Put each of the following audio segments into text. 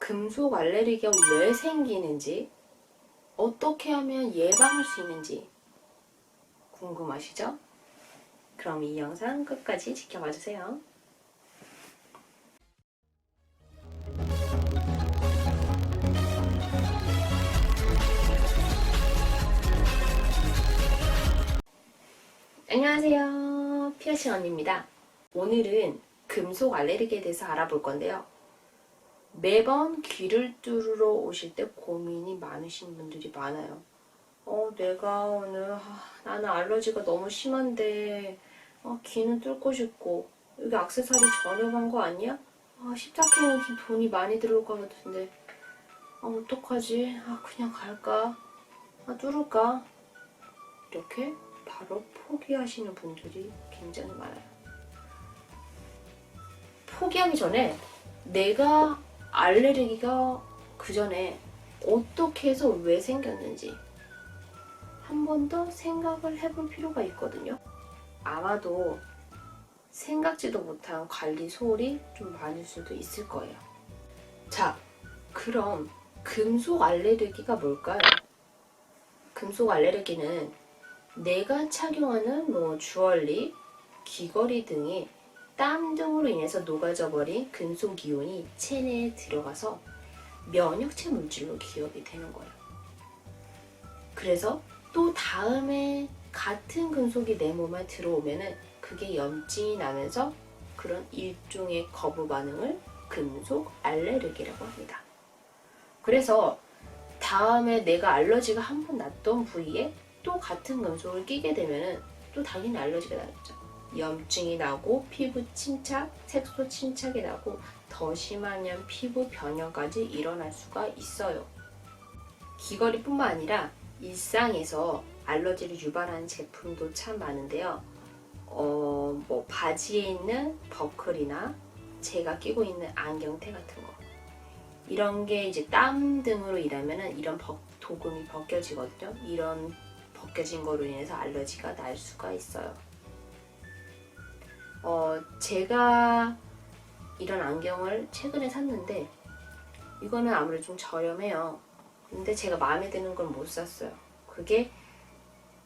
금속 알레르기가 왜 생기는지, 어떻게 하면 예방할 수 있는지 궁금하시죠? 그럼 이 영상 끝까지 지켜봐 주세요. 안녕하세요. 피어싱 언니입니다. 오늘은 금속 알레르기에 대해서 알아볼 건데요. 매번 귀를 뚫으러 오실 때 고민이 많으신 분들이 많아요. 내가 오늘 나는 알러지가 너무 심한데 귀는 뚫고 싶고 여기 액세서리 저렴한 거 아니야? 14K는 돈이 많이 들어올 것 같은데 어떡하지? 그냥 갈까? 뚫을까? 이렇게 바로 포기하시는 분들이 굉장히 많아요. 포기하기 전에 내가 알레르기가 그 전에 어떻게 해서 왜 생겼는지 한 번 더 생각을 해볼 필요가 있거든요. 아마도 생각지도 못한 관리 소홀이 좀 많을 수도 있을 거예요. 자, 그럼 금속 알레르기가 뭘까요? 금속 알레르기는 내가 착용하는 주얼리, 귀걸이 등이 땀 등으로 인해서 녹아져 버린 금속 이온이 체내에 들어가서 면역체 물질로 기억이 되는 거예요. 그래서 또 다음에 같은 금속이 내 몸에 들어오면은 그게 염증이 나면서 그런 일종의 거부 반응을 금속 알레르기라고 합니다. 그래서 다음에 내가 알러지가 한 번 났던 부위에 또 같은 금속을 끼게 되면은 또 당연히 알러지가 나겠죠. 염증이 나고 피부 침착, 색소 침착이 나고 더 심하면 피부 변형까지 일어날 수가 있어요. 귀걸이뿐만 아니라 일상에서 알러지를 유발하는 제품도 참 많은데요. 바지에 있는 버클이나 제가 끼고 있는 안경테 같은 거. 이런 게 이제 땀 등으로 일하면은 이런 도금이 벗겨지거든요. 이런 벗겨진 거로 인해서 알러지가 날 수가 있어요. 제가 이런 안경을 최근에 샀는데 이거는 아무래도 좀 저렴해요. 근데 제가 마음에 드는 걸 못 샀어요. 그게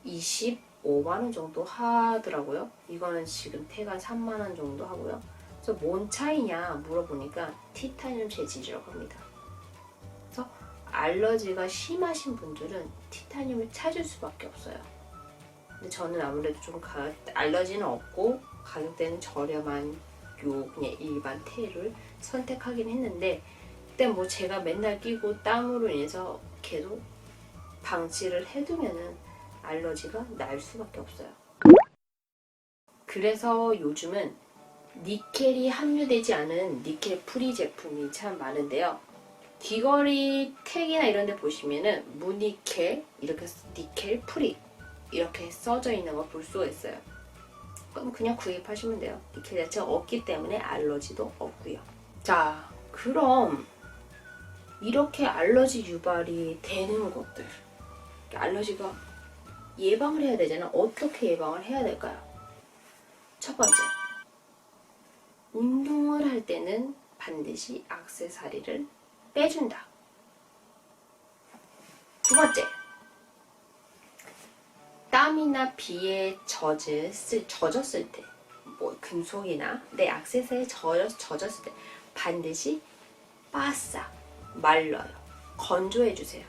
25만원 정도 하더라고요. 이거는 지금 태가 3만원 정도 하고요. 그래서 뭔 차이냐 물어보니까 티타늄 재질이라고 합니다. 그래서 알러지가 심하신 분들은 티타늄을 찾을 수밖에 없어요. 근데 저는 아무래도 좀 알러지는 없고 가격대는 저렴한 그냥 일반 테를 선택하긴 했는데 그때 제가 맨날 끼고 땀으로 인해서 계속 방치를 해두면은 알러지가 날 수밖에 없어요. 그래서 요즘은 니켈이 함유되지 않은 니켈 프리 제품이 참 많은데요. 귀걸이 택이나 이런 데 보시면은 무니켈, 이렇게 니켈 프리 이렇게 써져 있는 거 볼 수가 있어요. 그럼 그냥 구입하시면 돼요. 니켈 자체가 없기 때문에 알러지도 없고요. 자, 그럼 이렇게 알러지 유발이 되는 것들, 알러지가 예방을 해야 되잖아. 어떻게 예방을 해야 될까요? 첫 번째, 운동을 할 때는 반드시 액세서리를 빼준다. 두 번째, 땀이나 비에 젖었을 때, 금속이나 내 액세서리에 젖었을 때 반드시 바싹 말려요. 건조해주세요.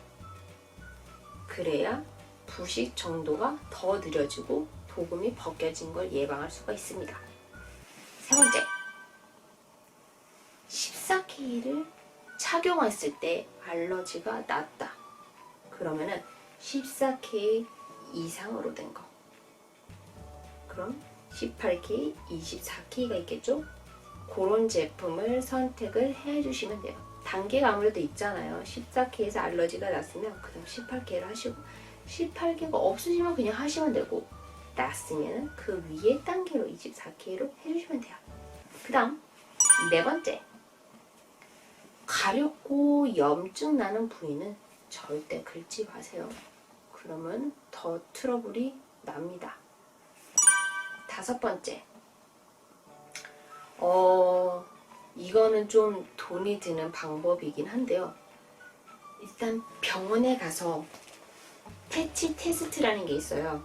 그래야 부식 정도가 더 느려지고 도금이 벗겨진 걸 예방할 수가 있습니다. 세 번째, 14K를 착용했을 때 알러지가 났다. 그러면은 14K 이상으로 된 거. 그럼 18K, 24K가 있겠죠? 그런 제품을 선택을 해주시면 돼요. 단계가 아무래도 있잖아요. 14K에서 알러지가 났으면 그냥 18K를 하시고 18K가 없으시면 그냥 하시면 되고 났으면 그 위에 단계로 24K로 해주시면 돼요. 그 다음 네 번째, 가렵고 염증 나는 부위는 절대 긁지 마세요. 그러면 더 트러블이 납니다. 다섯 번째, 이거는 좀 돈이 드는 방법이긴 한데요. 일단 병원에 가서 패치 테스트라는 게 있어요.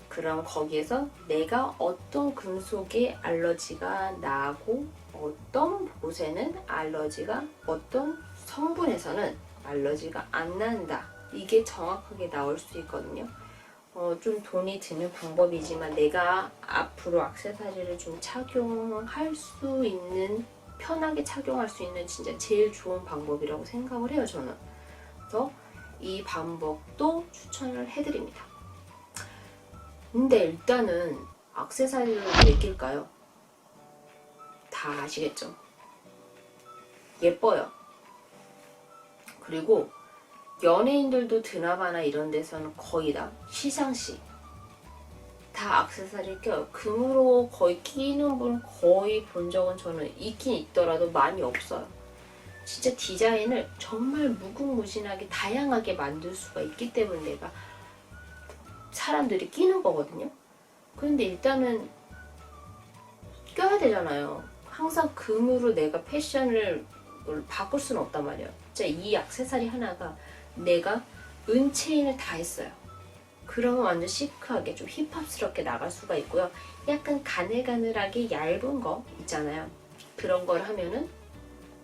그럼 거기에서 내가 어떤 금속에 알러지가 나고 어떤 곳에는 알러지가, 어떤 성분에서는 알러지가 안 난다. 이게 정확하게 나올 수 있거든요. 좀 돈이 드는 방법이지만 내가 앞으로 액세서리를 좀 착용할 수 있는, 편하게 착용할 수 있는 진짜 제일 좋은 방법이라고 생각을 해요, 저는. 그래서 이 방법도 추천을 해드립니다. 근데 일단은 액세서리를 왜 낄까요? 다 아시겠죠? 예뻐요. 그리고 연예인들도 드라마나 이런 데서는 거의 다 시상식 다 액세서리 껴요. 금으로 거의 끼는 분 거의 본 적은 저는 있긴 있더라도 많이 없어요. 진짜 디자인을 정말 무궁무진하게 다양하게 만들 수가 있기 때문에 내가 사람들이 끼는 거거든요. 그런데 일단은 껴야 되잖아요. 항상 금으로 내가 패션을 바꿀 수는 없단 말이에요. 진짜 이 액세서리 하나가 내가 은체인을 다 했어요. 그러면 완전 시크하게 좀 힙합스럽게 나갈 수가 있고요. 약간 가늘가늘하게 얇은 거 있잖아요. 그런 걸 하면은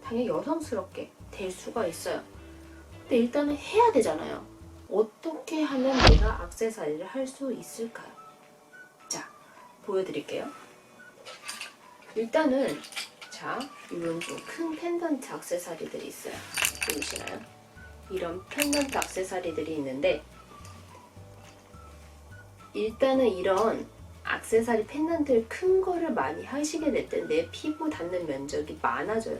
당연히 여성스럽게 될 수가 있어요. 근데 일단은 해야 되잖아요. 어떻게 하면 내가 액세서리를 할 수 있을까요? 자, 보여드릴게요. 일단은 자, 이런 좀 큰 펜던트 액세서리들이 있어요. 보이시나요? 이런 펜던트 액세서리들이 있는데 일단은 이런 액세서리 펜던트를 큰 거를 많이 하시게 될 때 내 피부 닿는 면적이 많아져요.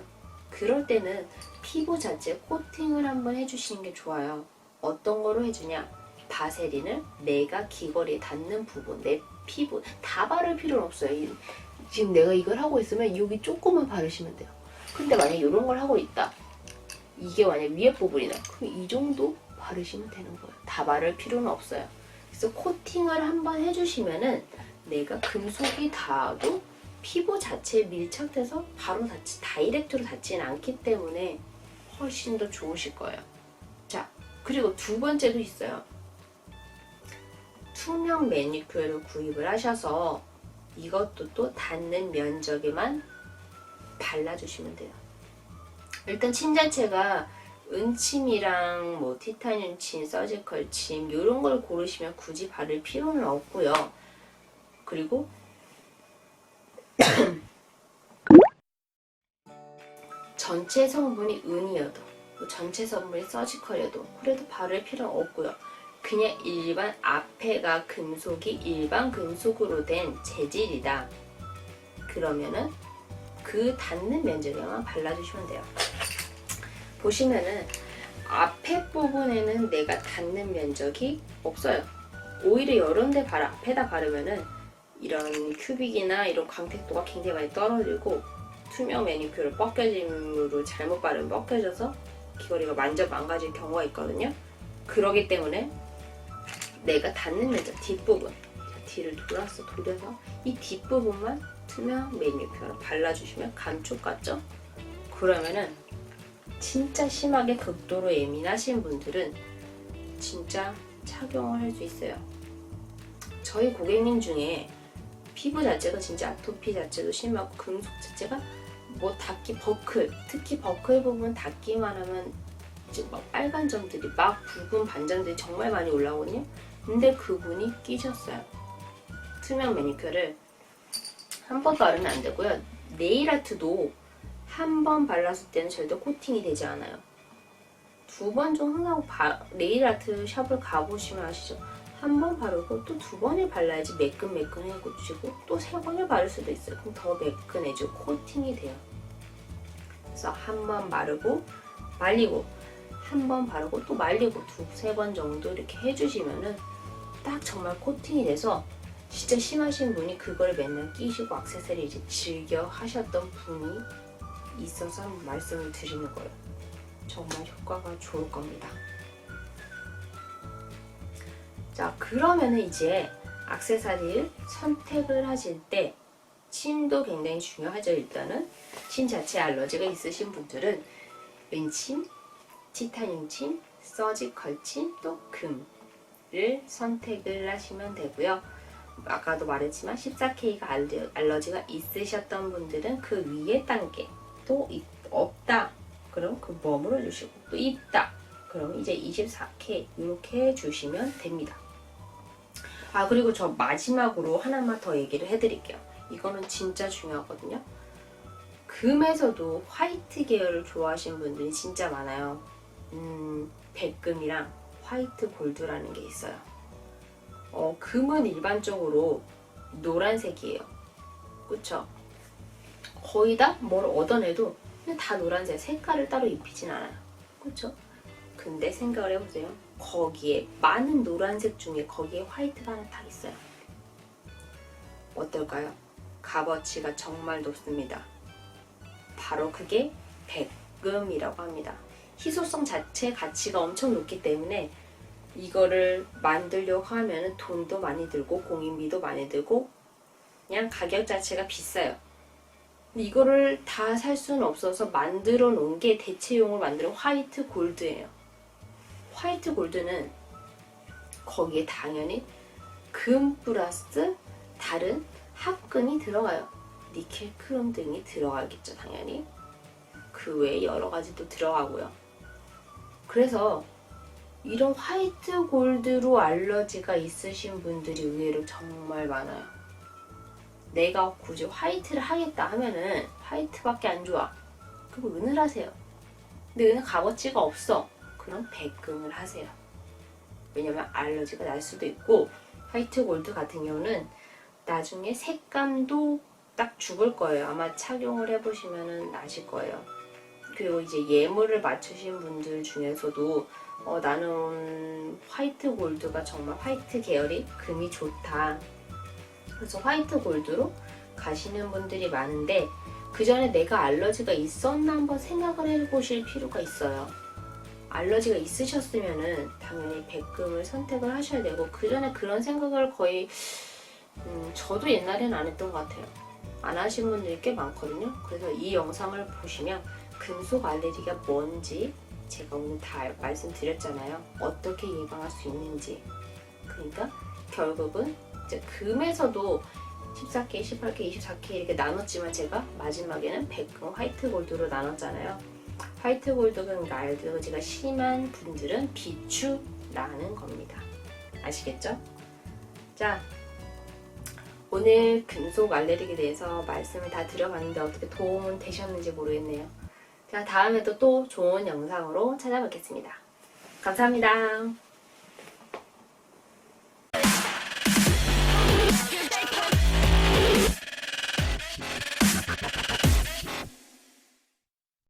그럴 때는 피부 자체에 코팅을 한번 해주시는 게 좋아요. 어떤 거로 해주냐? 바세린을 내가 귀걸이에 닿는 부분, 내 피부 다 바를 필요는 없어요. 지금 내가 이걸 하고 있으면 여기 조금만 바르시면 돼요. 근데 만약에 이런 걸 하고 있다. 이게 만약 위에 부분이다. 그럼 이 정도 바르시면 되는 거예요. 다 바를 필요는 없어요. 그래서 코팅을 한번 해주시면은 내가 금속이 닿아도 피부 자체에 밀착돼서 바로 다이렉트로 닿지는 않기 때문에 훨씬 더 좋으실 거예요. 자, 그리고 두 번째도 있어요. 투명 매니큐어를 구입을 하셔서 이것도 또 닿는 면적에만 발라주시면 돼요. 일단 침 자체가 은침이랑 뭐 티타늄 침, 서지컬 침 이런 걸 고르시면 굳이 바를 필요는 없고요. 그리고 전체 성분이 은이어도 전체 성분이 서지컬이어도 그래도 바를 필요는 없고요. 그냥 일반 앞에가 금속이 일반 금속으로 된 재질이다. 그러면은 그 닿는 면적에만 발라주시면 돼요. 보시면은 앞에 부분에는 내가 닿는 면적이 없어요. 오히려 이런 데 앞에다 바르면은 이런 큐빅이나 이런 광택도가 굉장히 많이 떨어지고 투명 매니큐어를 벗겨짐으로 잘못 바르면 벗겨져서 귀걸이가 완전 망가질 경우가 있거든요. 그러기 때문에 내가 닿는 면적 뒷부분, 뒤를 돌려서 이 뒷부분만 투명 매니큐어를 발라주시면 감촉 같죠? 그러면은 진짜 심하게 극도로 예민하신 분들은 진짜 착용을 할 수 있어요. 저희 고객님 중에 피부 자체가 진짜 아토피 자체도 심하고 금속 자체가 뭐 닿기 버클, 특히 버클 부분 닿기만 하면 이제 막 빨간 점들이 막 붉은 반점들이 정말 많이 올라오거든요. 근데 그분이 끼셨어요. 투명 매니큐어를 한 번 바르면 안 되고요. 네일 아트도 한 번 발랐을 때는 절대 코팅이 되지 않아요. 두 번 정도 하고 네일 아트 샵을 가보시면 아시죠? 한 번 바르고 또 두 번을 발라야지 매끈매끈해지고 또 세 번을 바를 수도 있어요. 그럼 더 매끈해지고 코팅이 돼요. 그래서 한 번 바르고 말리고 한 번 바르고 또 말리고 두세 번 정도 이렇게 해주시면은 딱 정말 코팅이 돼서 진짜 심하신 분이 그걸 맨날 끼시고 액세서리 이제 즐겨 하셨던 분이 있어서 한번 말씀을 드리는 거예요. 정말 효과가 좋을 겁니다. 자, 그러면은 이제 액세서리를 선택을 하실 때 침도 굉장히 중요하죠. 일단은 침 자체 알러지가 있으신 분들은 은침, 티타늄 침, 서지컬 침, 또 금을 선택을 하시면 되고요. 아까도 말했지만 14K가 알러지가 있으셨던 분들은 그 위에 단계 또 없다. 그럼 그 머물러 주시고 또 있다. 그럼 이제 24K 이렇게 해주시면 됩니다. 그리고 저 마지막으로 하나만 더 얘기를 해드릴게요. 이거는 진짜 중요하거든요. 금에서도 화이트 계열을 좋아하시는 분들이 진짜 많아요. 백금이랑 화이트 골드라는 게 있어요. 금은 일반적으로 노란색이에요. 그쵸? 거의 다 뭘 얻어내도 그냥 다 노란색, 색깔을 따로 입히진 않아요. 그쵸? 근데 생각을 해보세요. 거기에 많은 노란색 중에 거기에 화이트가 하나 딱 있어요. 어떨까요? 값어치가 정말 높습니다. 바로 그게 백금이라고 합니다. 희소성 자체 가치가 엄청 높기 때문에 이거를 만들려고 하면 돈도 많이 들고 공인비도 많이 들고 그냥 가격 자체가 비싸요. 근데 이거를 다 살 수는 없어서 만들어 놓은 게 대체용으로 만든 화이트 골드예요. 화이트 골드는 거기에 당연히 금 플러스 다른 합금이 들어가요. 니켈, 크롬 등이 들어가겠죠, 당연히. 그 외에 여러 가지도 들어가고요. 그래서 이런 화이트 골드로 알러지가 있으신 분들이 의외로 정말 많아요. 내가 굳이 화이트를 하겠다 하면은 화이트밖에 안 좋아. 그럼 은을 하세요. 근데 은은 값어치가 없어. 그럼 백금을 하세요. 왜냐면 알러지가 날 수도 있고 화이트 골드 같은 경우는 나중에 색감도 딱 죽을 거예요. 아마 착용을 해보시면 아실 거예요. 그리고 이제 예물을 맞추신 분들 중에서도 나는 화이트 골드가 정말 화이트 계열이 금이 좋다. 그래서 화이트 골드로 가시는 분들이 많은데 그 전에 내가 알러지가 있었나 한번 생각을 해보실 필요가 있어요. 알러지가 있으셨으면은 당연히 백금을 선택을 하셔야 되고 그 전에 그런 생각을 거의 저도 옛날에는 안 했던 것 같아요. 안 하신 분들이 꽤 많거든요. 그래서 이 영상을 보시면 금속 알레르기가 뭔지 제가 오늘 다 말씀드렸잖아요. 어떻게 예방할 수 있는지. 그러니까 결국은 이제 금에서도 14K, 18K, 24K 이렇게 나눴지만 제가 마지막에는 백금, 화이트 골드로 나눴잖아요. 화이트 골드가 알러지가 심한 분들은 비추라는 겁니다. 아시겠죠? 자, 오늘 금속 알레르기에 대해서 말씀을 다 드려봤는데 어떻게 도움은 되셨는지 모르겠네요. 자, 다음에도 또 좋은 영상으로 찾아뵙겠습니다. 감사합니다.